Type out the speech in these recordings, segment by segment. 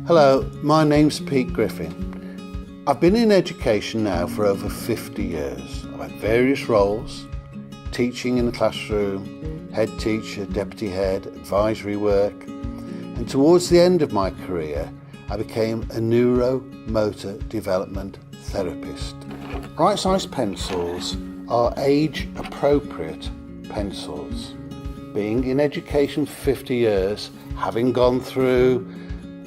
Hello, my name's Pete Griffin. I've been in education now for over 50 years. I've had various roles, teaching in the classroom, head teacher, deputy head, advisory work, and towards the end of my career I became a neuromotor development therapist. Right-sized pencils are age-appropriate pencils. Being in education for 50 years, having gone through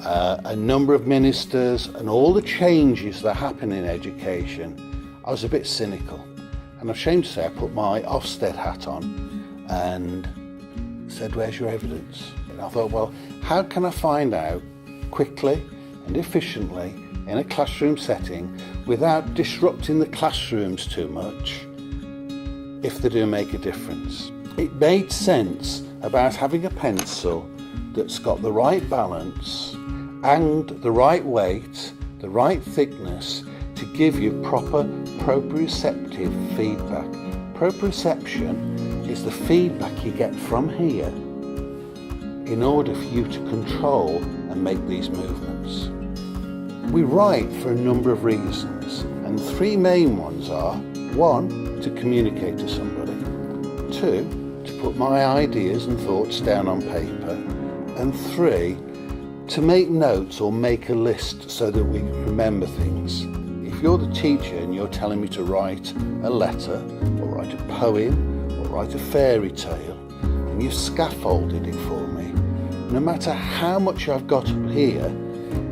a number of ministers and all the changes that happen in education, I was a bit cynical. And I'm ashamed to say I put my Ofsted hat on and said, where's your evidence? And I thought, well, how can I find out quickly and efficiently in a classroom setting without disrupting the classrooms too much if they do make a difference? It made sense about having a pencil that's got the right balance and the right weight, the right thickness to give you proper proprioceptive feedback. Proprioception is the feedback you get from here in order for you to control and make these movements. We write for a number of reasons, and three main ones are: one, to communicate to somebody; two, to put my ideas and thoughts down on paper; and three, to make notes or make a list so that we can remember things. If you're the teacher and you're telling me to write a letter or write a poem or write a fairy tale and you've scaffolded it for me, no matter how much I've got up here,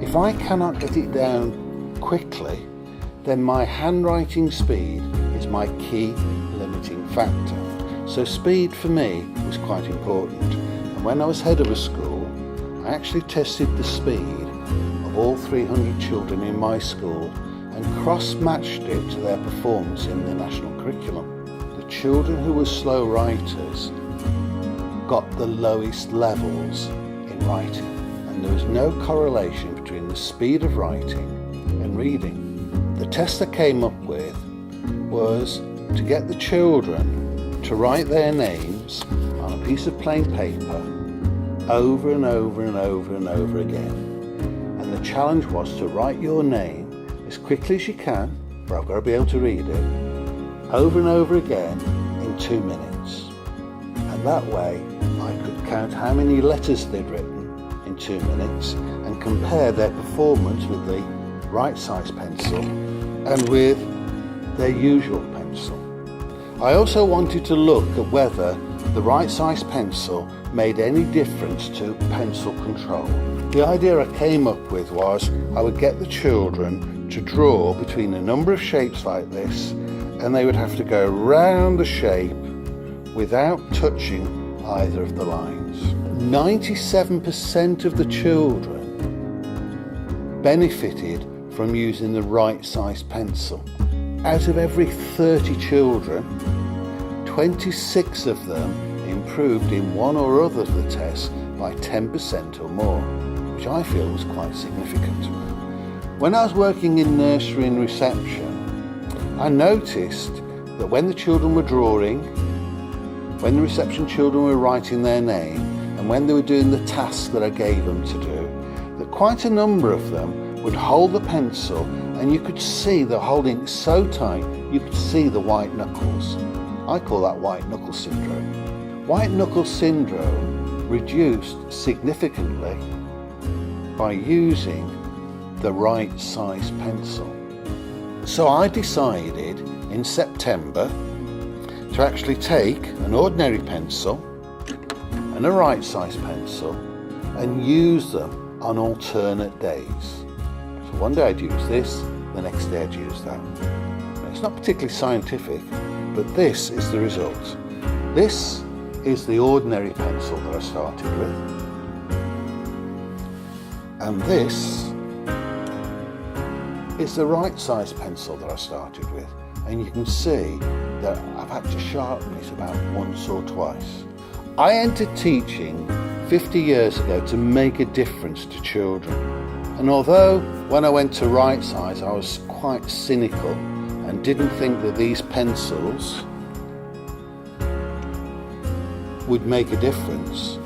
if I cannot get it down quickly, then my handwriting speed is my key limiting factor. So speed for me was quite important. And when I was head of a school, I actually tested the speed of all 300 children in my school and cross-matched it to their performance in the national curriculum. The children who were slow writers got the lowest levels in writing, and there was no correlation between the speed of writing and reading. The test I came up with was to get the children to write their names on a piece of plain paper over and over and over and over again. And the challenge was to write your name as quickly as you can, for I've got to be able to read it, over and over again in 2 minutes. And that way I could count how many letters they'd written in 2 minutes and compare their performance with the right size pencil and with their usual pencil. I also wanted to look at whether the right size pencil made any difference to pencil control. The idea I came up with was I would get the children to draw between a number of shapes like this, and they would have to go round the shape without touching either of the lines. 97% of the children benefited from using the right size pencil. Out of every 30 children, 26 of them improved in one or other of the tests by 10% or more, which I feel was quite significant. When I was working in nursery and reception, I noticed that when the children were drawing, when the reception children were writing their name, and when they were doing the tasks that I gave them to do, that quite a number of them would hold the pencil and you could see they're holding it so tight you could see the white knuckles. I call that white knuckle syndrome. White knuckle syndrome reduced significantly by using the right size pencil. So I decided in September to actually take an ordinary pencil and a right size pencil and use them on alternate days. So one day I'd use this, the next day I'd use that. Now, it's not particularly scientific, but this is the result. This is the ordinary pencil that I started with. And this is the right size pencil that I started with. And you can see that I've had to sharpen it about once or twice. I entered teaching 50 years ago to make a difference to children. And although when I went to right size I was quite cynical and didn't think that these pencils would make a difference,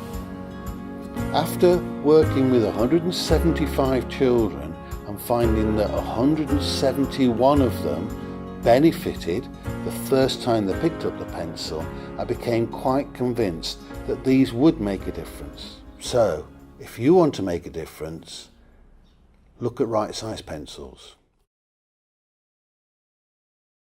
After working with 175 children and finding that 171 of them benefited the first time they picked up the pencil, I became quite convinced that these would make a difference. So, if you want to make a difference, look at right-size pencils.